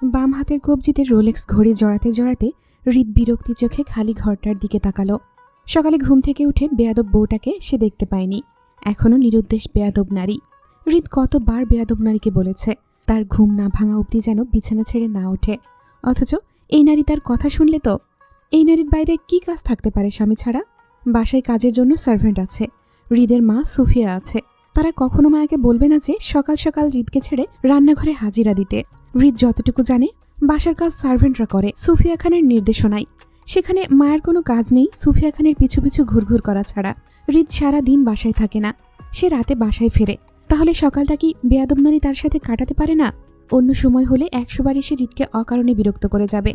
বাম হাতের কবজিতে রোলেক্স ঘড়ি জড়াতে জড়াতে হৃদ বিরক্তি চোখে খালি ঘরটার দিকে তাকালো। সকালে ঘুম থেকে উঠে বেয়াদব বউটাকে সে দেখতে পায়নি। এখনও নিরুদ্দেশ বেয়াদব নারী। হৃদ কতবার বেয়াদব নারীকে বলেছে তার ঘুম না ভাঙা অবধি যেন বিছানা ছেড়ে না ওঠে, অথচ এই নারী তার কথা শুনলে তো। এই নারীর বাইরে কি কাজ থাকতে পারে স্বামী ছাড়া? বাসায় কাজের জন্য সার্ভেন্ট আছে, হৃদের মা সুফিয়া আছে। তারা কখনো মায়াকে বলবে না যে সকাল সকাল হৃদকে ছেড়ে রান্নাঘরে হাজিরা দিতে। হৃদ যতটুকু জানে বাসার কাজ সার্ভেন্টরা করে সুফিয়া খানের নির্দেশনায়। সেখানে মায়ের কোনো কাজ নেই সুফিয়া খানের পিছু পিছু ঘুরঘুর করা ছাড়া। হৃদ সারা দিন বাসায় থাকে না, সে রাতে বাসায় ফেরে। তাহলে সকালটা কি বেয়াদব নারী তার সাথে কাটাতে পারে না? অন্য সময় হলে 100 বার এসে হৃদকে অকারণে বিরক্ত করে যাবে,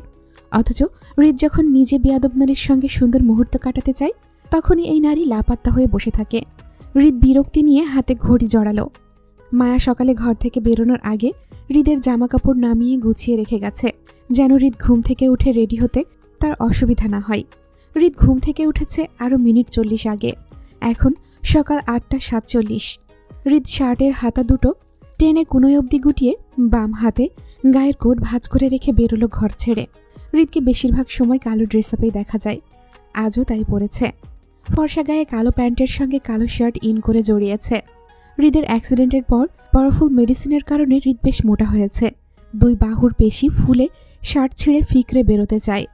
অথচ হৃদ যখন নিজে বেয়াদব নারীর সঙ্গে সুন্দর মুহূর্ত কাটাতে চায় তখনই এই নারী লাপাত্তা হয়ে বসে থাকে। হৃদ বিরক্তি নিয়ে হাতে ঘড়ি জড়ালো। মায়া সকালে ঘর থেকে বেরোনোর আগে হৃদের জামা কাপড় নামিয়ে গুছিয়ে রেখে গেছে, যেন হৃদ ঘুম থেকে উঠে রেডি হতে তার অসুবিধা না হয়। হৃদ ঘুম থেকে উঠেছে আরও মিনিট 40 আগে। এখন সকাল 8:47। হৃদ শার্টের হাতা দুটো টেনে কোনোই অবধি গুটিয়ে বাম হাতে গায়ের কোট ভাঁজ করে রেখে বেরোলো ঘর ছেড়ে। হৃদকে বেশিরভাগ সময় কালো ড্রেস আপেই দেখা যায়, আজও তাই পরেছে। ফর্সা গায়ে কালো প্যান্টের সঙ্গে কালো শার্ট ইন করে জড়িয়েছে। হৃদের অ্যাক্সিডেন্টের পর পাওয়ারফুল মেডিসিনের কারণে হৃদ বেশ মোটা হয়েছে। 2 বাহুর পেশি ফুলে শার্ট ছিঁড়ে ফিকরে বেরোতে চায়।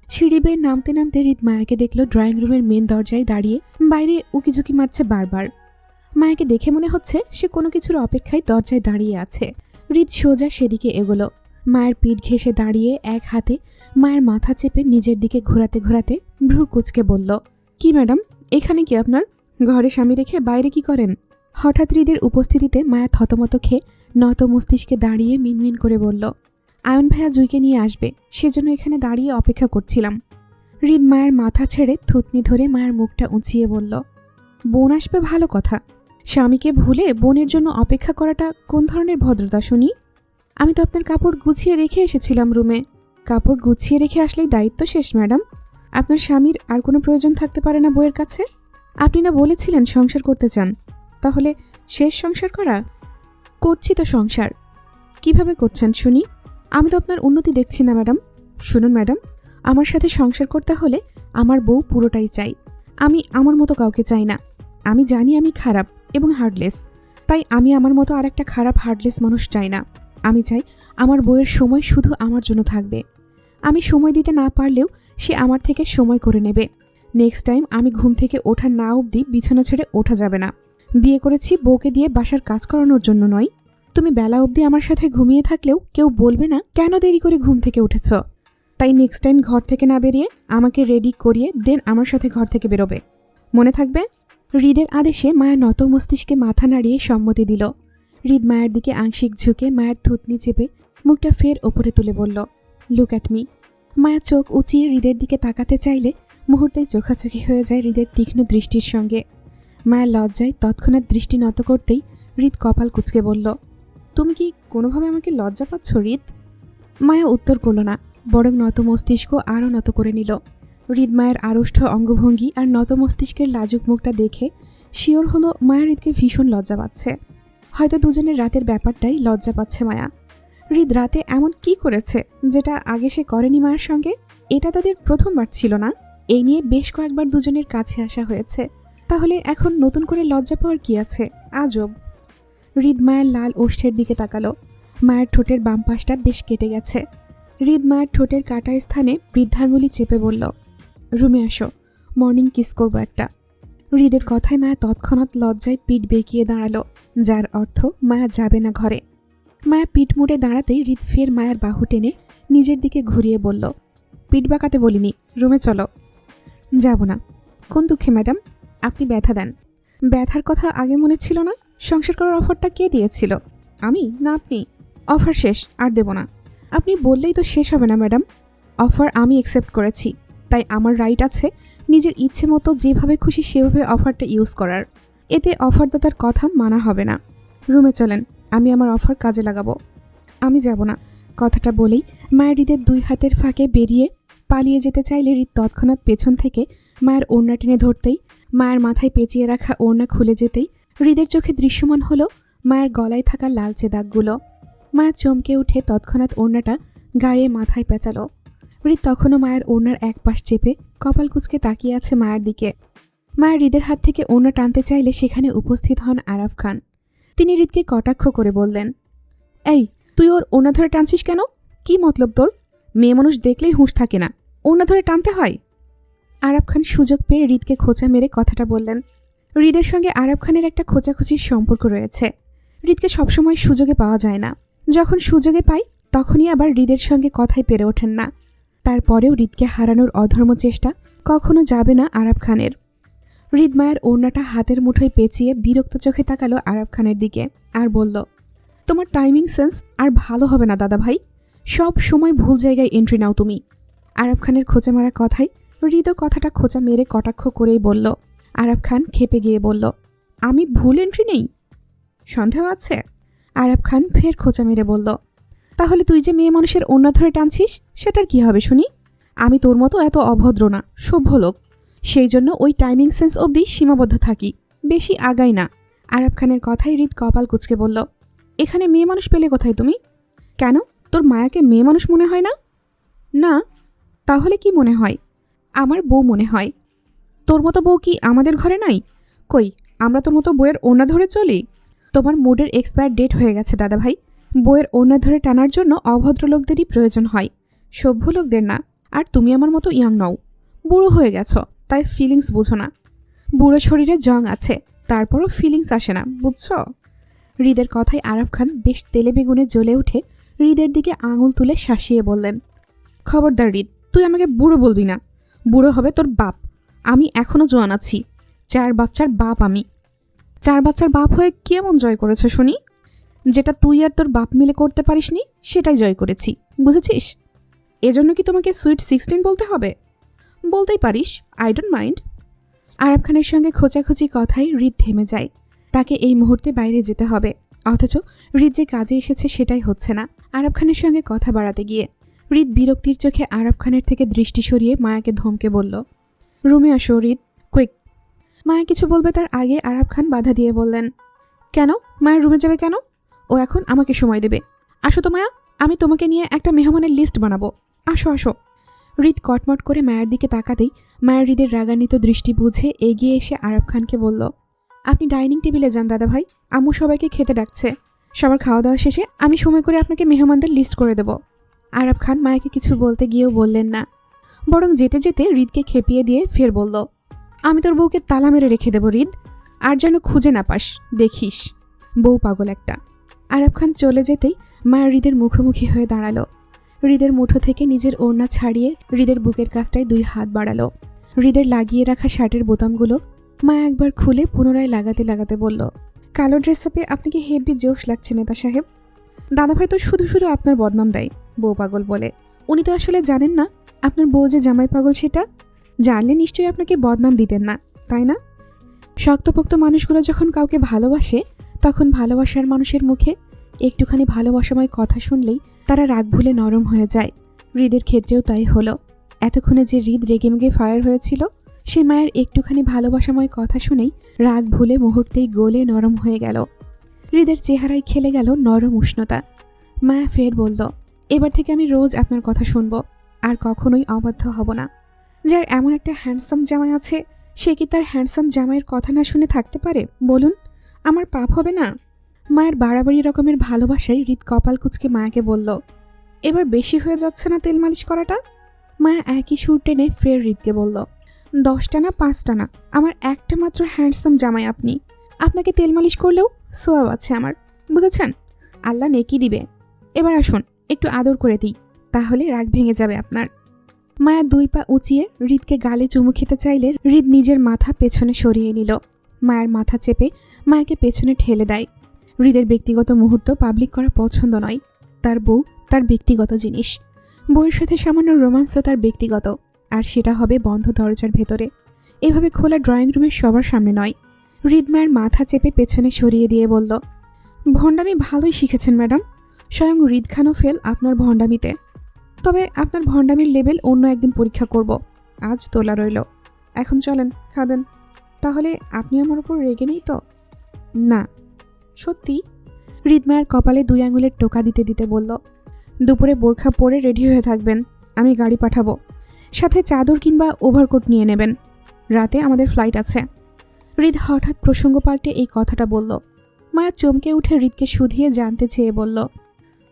সিঁড়ি বেয়ে নামতে নামতে হৃদ মায়াকে দেখল ড্রয়িং রুমের মেন দরজায় দাঁড়িয়ে বাইরে উকিঝুঁকি মারছে বারবার। মায়াকে দেখে মনে হচ্ছে সে কোনো কিছুর অপেক্ষায় দরজায় দাঁড়িয়ে আছে। হৃদ সোজা সেদিকে এগোলো। মায়ের পিঠ ঘেঁষে দাঁড়িয়ে এক হাতে মায়ের মাথা চেপে নিজের দিকে ঘোরাতে ঘোরাতে ভ্রু কুঁচকে বলল, কি ম্যাডাম, এখানে কি আপনার? ঘরে স্বামী রেখে বাইরে কি করেন? হঠাৎ হৃদের উপস্থিতিতে মায়া থতমত খেয়ে নত মস্তিষ্কে দাঁড়িয়ে মিনমিন করে বলল, আয়ন ভাইয়া জুইকে নিয়ে আসবে, সেজন্য এখানে দাঁড়িয়ে অপেক্ষা করছিলাম। হৃদ মায়ের মাথা ছেড়ে থুতনি ধরে মায়ের মুখটা উঁচিয়ে বলল, বোন আসবে ভালো কথা, স্বামীকে ভুলে বোনের জন্য অপেক্ষা করাটা কোন ধরনের ভদ্রতা শুনি? আমি তো আপনার কাপড় গুছিয়ে রেখে এসেছিলাম রুমে। কাপড় গুছিয়ে রেখে আসলেই দায়িত্ব শেষ ম্যাডাম। আপনার স্বামীর আর কোনো প্রয়োজন থাকতে পারে না বইয়ের কাছে? আপনি না বলেছিলেন সংসার করতে চান, তাহলে শেষ সংসার করা? করছি তো সংসার। কিভাবে করছেন শুনি? আমি তো আপনার উন্নতি দেখছি না ম্যাডাম। শুনুন ম্যাডাম, আমার সাথে সংসার করতে হলে আমার বউ পুরোটাই চাই। আমি আমার মতো কাউকে চাই না। আমি জানি আমি খারাপ এবং হার্টলেস, তাই আমি আমার মতো আর একটা খারাপ হার্টলেস মানুষ চাই না। আমি চাই আমার বউয়ের সময় শুধু আমার জন্য থাকবে। আমি সময় দিতে না পারলেও সে আমার থেকে সময় করে নেবে। নেক্সট টাইম আমি ঘুম থেকে ওঠা না অবধি বিছানা ছেড়ে ওঠা যাবে না। বিয়ে করেছি বউকে দিয়ে বাসার কাজ করানোর জন্য নয়। তুমি বেলা অবধি আমার সাথে ঘুমিয়ে থাকলেও কেউ বলবে না কেন দেরি করে ঘুম থেকে উঠেছ। তাই নেক্সট টাইম ঘর থেকে না বেরিয়ে আমাকে রেডি করিয়ে দেন আমার সাথে ঘর থেকে বেরোবে, মনে থাকবে? হৃদের আদেশে মায়া নত মস্তিষ্কে মাথা নাড়িয়ে সম্মতি দিল। হৃদ মায়ের দিকে আংশিক ঝুঁকে মায়ের থুতনি চেপে মুখটা ফের ওপরে তুলে বলল, লুক অ্যাট মি। মায়া চোখ উঁচিয়ে হৃদের দিকে তাকাতে চাইলে মুহূর্তেই চোখাচোখি হয়ে যায় হৃদের তীক্ষ্ণ দৃষ্টির সঙ্গে। মায়ের লজ্জায় তৎক্ষণাৎ দৃষ্টি নত করতেই হৃদ কপাল কুঁচকে বলল, তুমি কি কোনোভাবে আমাকে লজ্জা পাচ্ছ হৃদ? মায়া উত্তর করল না, বরং নত মস্তিষ্ক আরও নত করে নিল। হৃদ মায়ের আড়ষ্ট অঙ্গভঙ্গি আর নত মস্তিষ্কের লাজুক মুখটা দেখে শিওর হলো মায়া হৃদকে ভীষণ লজ্জা পাচ্ছে। হয়তো দুজনের রাতের ব্যাপারটাই লজ্জা পাচ্ছে মায়া। হৃদ রাতে এমন কি করেছে যেটা আগে সে করেনি মায়ের সঙ্গে? এটা তাদের প্রথমবার ছিল না। এই নিয়ে বেশ কয়েকবার দুজনের কাছে আসা হয়েছে। তাহলে এখন নতুন করে লজ্জা পাওয়ার কি আছে? আজব। হৃদ মায়ের লাল ওষ্ঠের দিকে তাকালো। মায়ের ঠোঁটের বাম পাশটা বেশ কেটে গেছে। হৃদ মায়ের ঠোঁটের কাটা স্থানে বৃদ্ধাঙ্গুলি চেপে বলল, রুমে আসো, মর্নিং কিস করবো একটা। হৃদের কথায় মায়া তৎক্ষণাৎ লজ্জায় পিঠ বেঁকিয়ে দাঁড়ালো, যার অর্থ মায়া যাবে না ঘরে। মায়া পিঠ মুড়ে দাঁড়াতেই হৃদ ফের মায়ের বাহু টেনে নিজের দিকে ঘুরিয়ে বলল, পিঠ বাঁকাতে বলিনি, রুমে চলো। যাব না। কোন দুঃখে ম্যাডাম? আপনি ব্যথা দেন। ব্যথার কথা আগে মনে ছিল না? সংসার করার অফারটা কে দিয়েছিল? আমি না আপনি? অফার শেষ, আর দেব না। আপনি বললেই তো শেষ হবে না ম্যাডাম। অফার আমি অ্যাকসেপ্ট করেছি, তাই আমার রাইট আছে নিজের ইচ্ছে মতো যেভাবে খুশি সেভাবে অফারটা ইউজ করার। এতে অফারদাতার কথা মানা হবে না। রুমে চলেন, আমি আমার অফার কাজে লাগাবো। আমি যাব না। কথাটা বলেই মায়ের হৃদের 2 হাতের ফাঁকে বেরিয়ে পালিয়ে যেতে চাইলে হৃদ তৎক্ষণাৎ পেছন থেকে মায়ের ওড়না টেনে ধরতেই, মায়ের মাথায় পেঁচিয়ে রাখা ওড়না খুলে যেতেই হৃদের চোখে দৃশ্যমান হলো মায়ের গলায় থাকা লালচে দাগগুলো। মায়া চমকে উঠে তৎক্ষণাৎ ওড়নাটা গায়ে মাথায় পেঁচালো। হৃদ তখনও মায়ের ওড়নার এক পাশ চেপে কপাল কুঁচকে তাকিয়ে আছে মায়ের দিকে। মায়ের হৃদের হাত থেকে ওড়না টানতে চাইলে সেখানে উপস্থিত হন আরাফ খান। তিনি হৃদকে কটাক্ষ করে বললেন, এই তুই ওর ওড়না ধরে টানছিস কেন? কি মতলব তোর? মেয়ে মানুষ দেখলেই হুঁশ থাকে না, ওড়না ধরে টানতে হয়? আরাফ খান সুযোগ পেয়ে হৃদকে খোঁচা মেরে কথাটা বললেন। হৃদের সঙ্গে আরাফ খানের একটা খোঁচাখুচির সম্পর্ক রয়েছে। হৃদকে সবসময় সুযোগে পাওয়া যায় না, যখন সুযোগে পাই তখনই আবার হৃদের সঙ্গে কথাই পেরে ওঠেন না। তারপরেও হৃদকে হারানোর অধর্ম চেষ্টা কখনো যাবে না আরাফ খানের। হৃদ মায়ের ওড়নাটা হাতের মুঠোয় পেঁচিয়ে বিরক্ত চোখে তাকালো আরাফ খানের দিকে আর বলল, তোমার টাইমিং সেন্স আর ভালো হবে না দাদা ভাই, সব সময় ভুল জায়গায় এন্ট্রি নাও তুমি। আরাফ খানের খোঁচা মারা কথায় হৃদও কথাটা খোঁচা মেরে কটাক্ষ করেই বলল। আরাফ খান খেপে গিয়ে বলল, আমি ভুল এন্ট্রি নেই? সন্দেহ আছে? আরাফ খান ফের খোঁচা মেরে বলল, তাহলে তুই যে মেয়ে মানুষের ওড়না ধরে টানছিস সেটার কি হবে শুনি? আমি তোর মতো এত অভদ্র না, সভ্য লোক, সেই জন্য ওই টাইমিং সেন্স অবধি সীমাবদ্ধ থাকি, বেশি আগাই না। আরাফ খানের কথায় হৃদ কপাল কুঁচকে বলল, এখানে মেয়ে মানুষ পেলে কোথায় তুমি? কেন, তোর মায়াকে মেয়ে মানুষ মনে হয় না? না। তাহলে কি মনে হয়? আমার বউ মনে হয়। তোর মতো বউ কি আমাদের ঘরে নাই? কই, আমরা তোর মতো বউয়ের ওড়না ধরে চলি? তোমার মুডের এক্সপায়ার ডেট হয়ে গেছে দাদা ভাই। বউয়ের ওড়না ধরে টানার জন্য অভদ্র লোকদেরই প্রয়োজন হয়, সভ্য লোকদের না। আর তুমি আমার মতো ইয়াং নও, বুড়ো হয়ে গেছো, তাই ফিলিংস বুঝো না। বুড়ো শরীরে জং আছে, তারপরও ফিলিংস আসে না, বুঝছো? হৃদের কথায় আরাফ খান বেশ তেলে বেগুনে জ্বলে উঠে হৃদের দিকে আঙুল তুলে শাসিয়ে বললেন, খবরদার হৃদ, তুই আমাকে বুড়ো বলবি না। বুড়ো হবে তোর বাপ, আমি এখনও জোয়ান আছি। 4 বাচ্চার বাপ আমি। 4 বাচ্চার বাপ হয়ে কেমন জয় করেছ শুনি? যেটা তুই আর তোর বাপ মিলে করতে পারিসনি সেটাই জয় করেছি, বুঝেছিস? এজন্য কি তোমাকে সুইট 16 বলতে হবে? বলতেই পারিস, আই ডোন্ট মাইন্ড। আরাফ খানের সঙ্গে খোঁচাখুচি কথায় হৃদ থেমে যায়। তাকে এই মুহূর্তে বাইরে যেতে হবে, অথচ হৃদ যে কাজে এসেছে সেটাই হচ্ছে না আরাফ খানের সঙ্গে কথা বাড়াতে গিয়ে। হৃদ বিরক্তির চোখে আরাফ খানের থেকে দৃষ্টি সরিয়ে মায়াকে ধমকে বলল, রুমে আসো হৃদ, কুইক। মায়া কিছু বলবে তার আগে আরাফ খান বাধা দিয়ে বললেন, কেন, মায়ের রুমে যাবে কেন? ও এখন আমাকে সময় দেবে। আসো তো মায়া, আমি তোমাকে নিয়ে একটা মেহমানের লিস্ট বানাবো, আসো আসো। হৃদ কটমট করে মায়ের দিকে তাকাতেই মায়ের হৃদের রাগান্বিত দৃষ্টি বুঝে এগিয়ে এসে আরাফ খানকে বলল, আপনি ডাইনিং টেবিলে যান দাদা ভাই, আম্মু সবাইকে খেতে ডাকছে। সবার খাওয়া দাওয়া শেষে আমি সময় করে আপনাকে মেহমানদের লিস্ট করে দেব। আরাফ খান মায়াকে কিছু বলতে গিয়েও বললেন না, বরং যেতে যেতে হৃদকে খেপিয়ে দিয়ে ফের বলল, আমি তোর বউকে তালা মেরে রেখে দেব হৃদ, আর যেন খুঁজে না পাস, দেখিস। বউ পাগল একটা। আরাফ খান চলে যেতেই মায়া হৃদের মুখোমুখি হয়ে দাঁড়ালো। হৃদের মুঠো থেকে নিজের ওড়না ছাড়িয়ে হৃদের বুকের কাছটায় 2 হাত বাড়ালো। হৃদের লাগিয়ে রাখা শার্টের বোতামগুলো মায়া একবার খুলে পুনরায় লাগাতে লাগাতে বলল, কালো ড্রেসআপে আপনাকে হেভি জোশ লাগছে নেতা সাহেব। দাদাভাই তো শুধু শুধু আপনার বদনাম দেয় বউ পাগল বলে। উনি তো আসলে জানেন না আপনার বউ যে জামাই পাগল সেটা। জানলে নিশ্চয়ই আপনাকে বদনাম দিতেন না, তাই না? শক্তপোক্ত মানুষগুলো যখন কাউকে ভালোবাসে তখন ভালোবাসার মানুষের মুখে একটুখানি ভালোবাসাময় কথা শুনলেই তারা রাগ ভুলে নরম হয়ে যায়। হৃদের ক্ষেত্রেও তাই হলো। এতক্ষণে যে হৃদ রেগেমেগে ফায়ার হয়েছিল, সে মায়ের একটুখানি ভালোবাসাময় কথা শুনেই রাগ ভুলে মুহূর্তেই গলে নরম হয়ে গেল। হৃদের চেহারায় খেলে গেল নরম উষ্ণতা। মায়া ফের বলল, এবার থেকে আমি রোজ আপনার কথা শুনব, আর কখনোই অবাধ্য হব না। যার এমন একটা হ্যান্ডসাম জামাই আছে, সে কি তার হ্যান্ডসাম জামাইয়ের কথা না শুনে থাকতে পারে বলুন? আমার পাপ হবে না? মায়ের বাড়াবাড়ি রকমের ভালোবাসায় হৃদ কপাল কুঁচকে মায়াকে বলল, এবার বেশি হয়ে যাচ্ছে না তেল মালিশ করাটা? মায়া একই সুর টেনে ফের হৃদকে বলল, 10টা না 5টা না, আমার একটা মাত্র হ্যান্ডসাম জামাই আপনি। আপনাকে তেল মালিশ করলেও সোয়াব আছে আমার, বুঝেছেন? আল্লাহ নেকি দিবে। এবার আসুন একটু আদর করে দিই, তাহলে রাগ ভেঙে যাবে আপনার। মায়া 2 পা উঁচিয়ে হৃদকে গালে চুমু খেতে চাইলে হৃদ নিজের মাথা পেছনে সরিয়ে নিল। মায়ের মাথা চেপে মায়াকে পেছনে ঠেলে দেয়। হৃদের ব্যক্তিগত মুহূর্ত পাবলিক করা পছন্দ নয়। তার বউ তার ব্যক্তিগত জিনিস। বউয়ের সাথে সামান্য রোমান্সও তার ব্যক্তিগত, আর সেটা হবে বন্ধ দরজার ভেতরে, এভাবে খোলা ড্রয়িং রুমের সবার সামনে নয়। হৃদ মায়ের মাথা চেপে পেছনে সরিয়ে দিয়ে বলল, ভণ্ডামি ভালোই শিখেছেন ম্যাডাম। স্বয়ং হৃদ খানও ফেল আপনার ভণ্ডামিতে। তবে আপনার ভণ্ডামির লেভেল অন্য একদিন পরীক্ষা করব, আজ তোলা রইল। এখন চলেন, খাবেন। তাহলে আপনি আমার উপর রেগে নেই তো? না, সত্যি। হৃদ মায়ের কপালে 2 আঙুলের টোকা দিতে দিতে বলল। দুপুরে বোরখা পরে রেডি হয়ে থাকবেন, আমি গাড়ি পাঠাবো। সাথে চাদর কিংবা ওভারকোট নিয়ে নেবেন, রাতে আমাদের ফ্লাইট আছে। হৃদ হঠাৎ প্রসঙ্গ পাল্টে এই কথাটা বলল। মায়া চমকে উঠে হৃদকে শুধিয়ে জানতে চেয়ে বলল,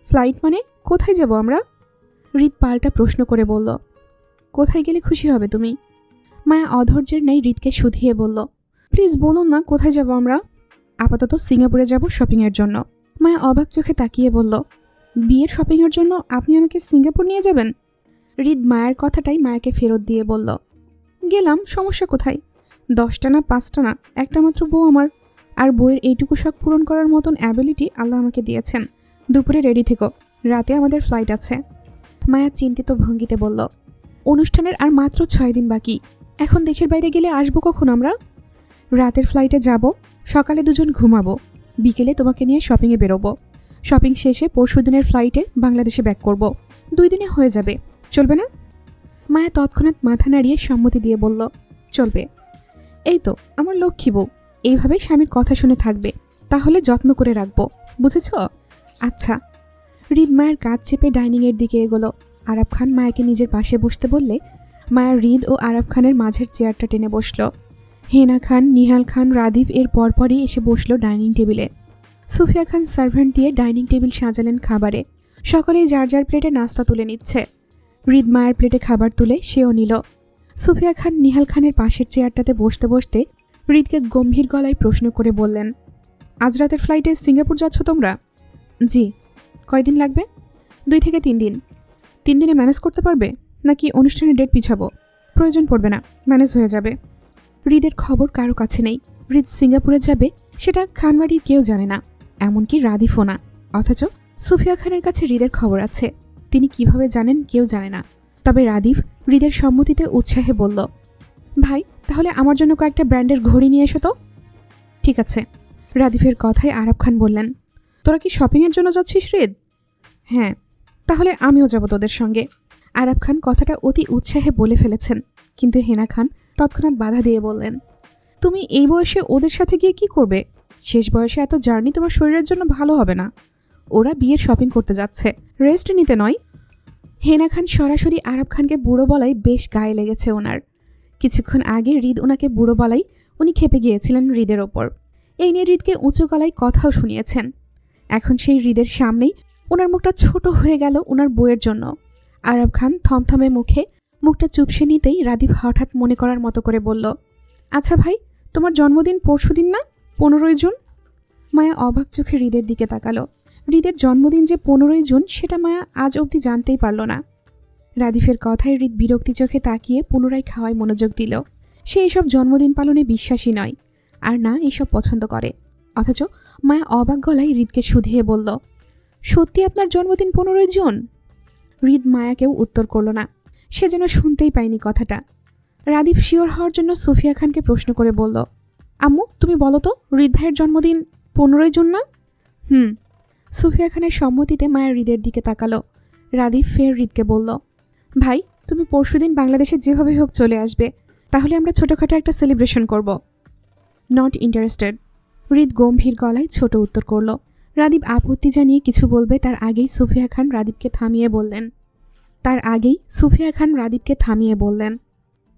ফ্লাইট মানে কোথায় যাব আমরা? হৃদ পাল্টা প্রশ্ন করে বলল, কোথায় গেলে খুশি হবে তুমি? মায়া অধৈর্যের ন্যায় হৃদকে শুধিয়ে বলল, প্লিজ বলুন না কোথায় যাব আমরা? আপাতত সিঙ্গাপুরে যাব শপিংয়ের জন্য। মায়া অবাক চোখে তাকিয়ে বলল, বিয়ের শপিংয়ের জন্য আপনি আমাকে সিঙ্গাপুর নিয়ে যাবেন? হৃদ মায়ের কথাটাই মায়াকে ফেরত দিয়ে বলল, গেলাম, সমস্যা কোথায়? 10টা না 5টা না, একটা মাত্র বউ আমার। আর বইয়ের এইটুকু শখ পূরণ করার মতন অ্যাবিলিটি আল্লাহ আমাকে দিয়েছেন। দুপুরে রেডি থেকো, রাতে আমাদের ফ্লাইট আছে। মায়া চিন্তিত ভঙ্গিতে বলল, অনুষ্ঠানের আর মাত্র 6 দিন বাকি, এখন দেশের বাইরে গেলে আসবো কখন আমরা? রাতের ফ্লাইটে যাব, সকালে দুজন ঘুমাবো, বিকেলে তোমাকে নিয়ে শপিংয়ে বেরোবো। শপিং শেষে পরশুদিনের ফ্লাইটে বাংলাদেশে ব্যাক করব। 2 দিনে হয়ে যাবে, চলবে না? মায়া তৎক্ষণাৎ মাথা নাড়িয়ে সম্মতি দিয়ে বলল, চলবে। এই তো আমার লক্ষ্মী বউ, এইভাবে স্বামীর কথা শুনে থাকবে, তাহলে যত্ন করে রাখবো, বুঝেছ? আচ্ছা। হৃদ মায়ের কাঁধ চেপে ডাইনিংয়ের দিকে এগোলো। আরাফ খান মায়াকে নিজের পাশে বসতে বললে মায়া হৃদ ও আরাফ খানের মাঝের চেয়ারটা টেনে বসল। হেনা খান, নিহাল খান, রাদীপ এর পরপরই এসে বসল ডাইনিং টেবিলে। সুফিয়া খান সার্ভেন্ট দিয়ে ডাইনিং টেবিল সাজালেন খাবারে। সকলেই যার যার প্লেটে নাস্তা তুলে নিচ্ছে। হৃদ মায়ের প্লেটে খাবার তুলে সেও নিল। সুফিয়া খান নিহাল খানের পাশের চেয়ারটাতে বসতে বসতে হৃদকে গম্ভীর গলায় প্রশ্ন করে বললেন, আজ রাতের ফ্লাইটে সিঙ্গাপুর যাচ্ছ তোমরা? জি। কয়দিন লাগবে? 2 থেকে 3 দিন। 3 দিনে ম্যানেজ করতে পারবে নাকি অনুষ্ঠানের ডেট পিছাবো? প্রয়োজন পড়বে না, ম্যানেজ হয়ে যাবে। হৃদের খবর কারো কাছে নেই। হৃদ সিঙ্গাপুরে যাবে সেটা খানবাড়ির কেউ জানে না, এমনকি রাদিফও না। অথচ সুফিয়া খানের কাছে হৃদের খবর আছে। তিনি কিভাবে জানেন কেউ জানে না। তবে রাদিফ হৃদের সম্মতিতে উৎসাহে বলল, ভাই তাহলে আমার জন্য কয়েকটা ব্র্যান্ডের ঘড়ি নিয়ে এসো তো। ঠিক আছে। রাদিফের কথায় আরাফ খান বললেন, তোরা কি শপিংয়ের জন্য যাচ্ছিস হৃদ? হ্যাঁ। তাহলে আমিও যাব তোদের সঙ্গে। আরাফ খান কথাটা অতি উৎসাহে বলে ফেলেছেন, কিন্তু হেনা খান তৎক্ষণাৎ বাধা দিয়ে বললেন, তুমি এই বয়সে ওদের সাথে গিয়ে কি করবে? শেষ বয়সে এত জার্নি তোমার শরীরের জন্য ভালো হবে না। ওরা বিয়ের শপিং করতে যাচ্ছে, রেস্ট নিতে নয়। হেনা খান সরাসরি আরাফ খানকে বুড়ো বলাই বেশ গায়ে লেগেছে ওনার। কিছুক্ষণ আগে হৃদ ওনাকে বুড়ো বলাই উনি খেপে গিয়েছিলেন হৃদের ওপর। এই নিয়ে হৃদকে উঁচু গলায় কথাও শুনিয়েছেন। এখন সেই হৃদের সামনেই ওনার মুখটা ছোট হয়ে গেল ওনার বউয়ের জন্য। আরাফ খান থমথমে মুখে মুখটা চুপসে নিতেই রাদীপ হঠাৎ মনে করার মতো করে বলল, আচ্ছা ভাই, তোমার জন্মদিন পরশুদিন না? 15ই জুন। মায়া অবাক চোখে হৃদের দিকে তাকালো। হৃদের জন্মদিন যে 15ই জুন সেটা মায়া আজ অবধি জানতেই পারল না। রাদীফের কথায় হৃদ বিরক্তি চোখে তাকিয়ে পুনরায় খাওয়ায় মনোযোগ দিল। সে এসব জন্মদিন পালনে বিশ্বাসী নয়, আর না এসব পছন্দ করে। অথচ মায়া অবাক গলায় হৃদকে শুধিয়ে বলল, সত্যি আপনার জন্মদিন 15ই জুন? হৃদ মায়াকেও উত্তর করল না, সে যেন শুনতেই পায়নি কথাটা। রাদীপ শিওর হওয়ার জন্য সুফিয়া খানকে প্রশ্ন করে বলল, আম্মু তুমি বলো তো, হৃদ ভাইয়ের জন্মদিন 15ই জুন না? সুফিয়া খানের সম্মতিতে মায়া হৃদের দিকে তাকালো। রাদীপ ফের হৃদকে বলল, ভাই তুমি পরশুদিন বাংলাদেশে যেভাবে হোক চলে আসবে, তাহলে আমরা ছোটোখাটো একটা সেলিব্রেশন করব। Not interested. হৃদ গম্ভীর গলায় ছোট উত্তর করল। রাদীপ আপত্তি জানিয়ে কিছু বলবে তার আগেই সুফিয়া খান রাদীপকে থামিয়ে বললেন,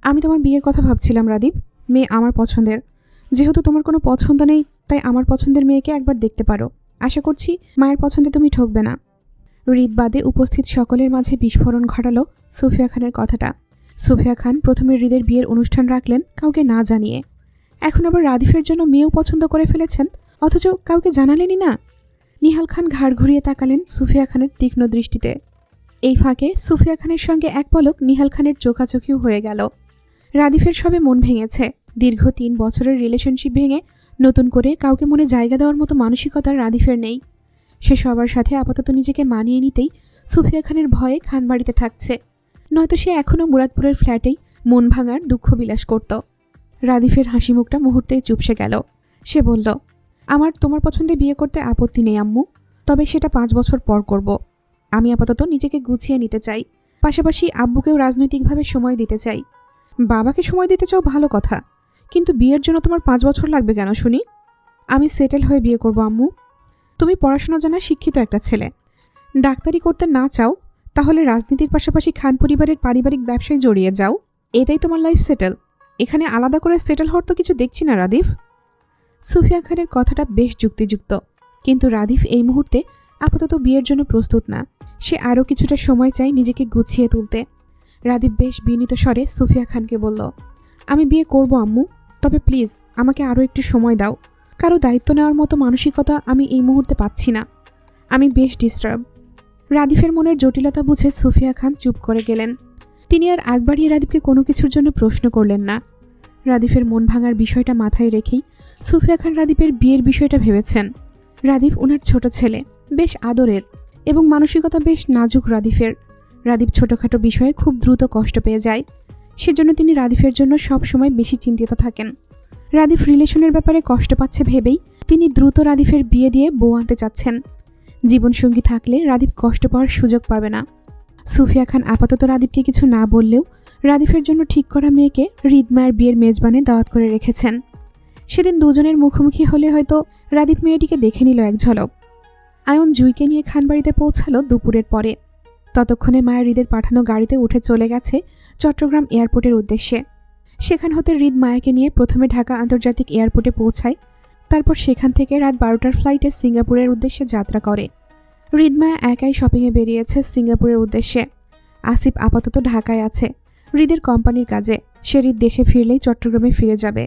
আমি তোমার বিয়ের কথা ভাবছিলাম রাদীপ। মেয়ে আমার পছন্দের। যেহেতু তোমার কোনো পছন্দ নেই, তাই আমার পছন্দের মেয়েকে একবার দেখতে পারো। আশা করছি মায়ের পছন্দে তুমি ঠকবে না। হৃদ বাদে উপস্থিত সকলের মাঝে বিস্ফোরণ ঘটালো সুফিয়া খানের কথাটা। সুফিয়া খান প্রথমে হৃদের বিয়ের অনুষ্ঠান রাখলেন কাউকে না জানিয়ে। এখন আবার রাদীফের জন্য মেয়েও পছন্দ করে ফেলেছেন, অথচ কাউকে জানালেনই না। নিহাল খান ঘাড় ঘুরিয়ে তাকালেন সুফিয়া খানের তীক্ষ্ণ দৃষ্টিতে। এই ফাঁকে সুফিয়া খানের সঙ্গে এক পলক নিহাল খানের চোখাচোখিও হয়ে গেল। রাদীফের সবে মন ভেঙেছে। দীর্ঘ 3 বছরের রিলেশনশিপ ভেঙে নতুন করে কাউকে মনে জায়গা দেওয়ার মতো মানসিকতা রাদীফের নেই। সে সবার সাথে আপাতত নিজেকে মানিয়ে নিতেই সুফিয়া খানের ভয়ে খানবাড়িতে থাকছে, নয়তো সে এখনও মুরাদপুরের ফ্ল্যাটেই মন ভাঙার দুঃখ বিলাস করত। রাদীফের হাসি মুখটা মুহূর্তেই চুপসে গেল। সে বলল, আমার তোমার পছন্দে বিয়ে করতে আপত্তি নেই আম্মু, তবে সেটা 5 বছর পর করব। আমি আপাতত নিজেকে গুছিয়ে নিতে চাই, পাশাপাশি আব্বুকেও রাজনৈতিকভাবে সময় দিতে চাই। বাবাকে সময় দিতে চাও ভালো কথা, কিন্তু বিয়ের জন্য তোমার 5 বছর লাগবে কেন শুনি? আমি সেটেল হয়ে বিয়ে করব আম্মু। তুমি পড়াশোনা জানা শিক্ষিত একটা ছেলে, ডাক্তারি করতে না চাও তাহলে রাজনীতির পাশাপাশি খান পরিবারের পারিবারিক ব্যবসায় জড়িয়ে যাও, এটাই তোমার লাইফ সেটেল। এখানে আলাদা করে সেটেল হওয়ার তো কিছু দেখছি না রাদিফ। সুফিয়া খানের কথাটা বেশ যুক্তিযুক্ত, কিন্তু রাদিফ এই মুহূর্তে আপাতত বিয়ের জন্য প্রস্তুত না। সে আরও কিছুটা সময় চায় নিজেকে গুছিয়ে তুলতে। রাদিফ বেশ বিনীত স্বরে সুফিয়া খানকে বলল, আমি বিয়ে করব আম্মু, তবে প্লিজ আমাকে আরও একটু সময় দাও। কারো দায়িত্ব নেওয়ার মতো মানসিকতা আমি এই মুহূর্তে পাচ্ছি না। আমি বেশ ডিস্টার্ব। রাদিফের মনের জটিলতা বুঝে সুফিয়া খান চুপ করে গেলেন। তিনি আর আগ বাড়িয়ে রাদিফকে কোনো কিছুর জন্য প্রশ্ন করলেন না। রাদিফের মন ভাঙার বিষয়টা মাথায় রেখেই সুফিয়া খান রাদিফের বিয়ের বিষয়টা ভেবেছেন। রাদিফ ওনার ছোট ছেলে, বেশ আদরের এবং মানসিকতা বেশ নাজুক রাদিফের। রাদিফ ছোটোখাটো বিষয়ে খুব দ্রুত কষ্ট পেয়ে যায়, সেজন্য তিনি রাদিফের জন্য সব সময় বেশি চিন্তিত থাকেন। রাদিফ রিলেশনের ব্যাপারে কষ্ট পাচ্ছে ভেবেই তিনি দ্রুত রাদিফের বিয়ে দিয়ে বউ আনতে চাচ্ছেন। জীবনসঙ্গী থাকলে রাদিফ কষ্ট পাওয়ার সুযোগ পাবে না। সুফিয়া খান আপাতত রাদিফকে কিছু না বললেও রাদিফের জন্য ঠিক করা মেয়েকে হৃদমায়ের বিয়ের মেজবানে দাওয়াত করে রেখেছেন। সেদিন দুজনের মুখোমুখি হলে হয়তো রাদিফ মেয়েটিকে দেখে নিল এক ঝলক। আয়ন জুইকে নিয়ে খানবাড়িতে পৌঁছালো দুপুরের পরে। ততক্ষণে মায়ের হৃদের পাঠানো গাড়িতে উঠে চলে গেছে চট্টগ্রাম এয়ারপোর্টের উদ্দেশ্যে। সেখান হতে হৃদ মায়াকে নিয়ে প্রথমে ঢাকা আন্তর্জাতিক এয়ারপোর্টে পৌঁছায়, তারপর সেখান থেকে রাত 12টার ফ্লাইটে সিঙ্গাপুরের উদ্দেশ্যে যাত্রা করে। হৃদমায়া একাই শপিংয়ে বেরিয়েছে সিঙ্গাপুরের উদ্দেশ্যে। আসিফ আপাতত ঢাকায় আছে হৃদের কোম্পানির কাজে। সে হৃদ দেশে ফিরলেই চট্টগ্রামে ফিরে যাবে।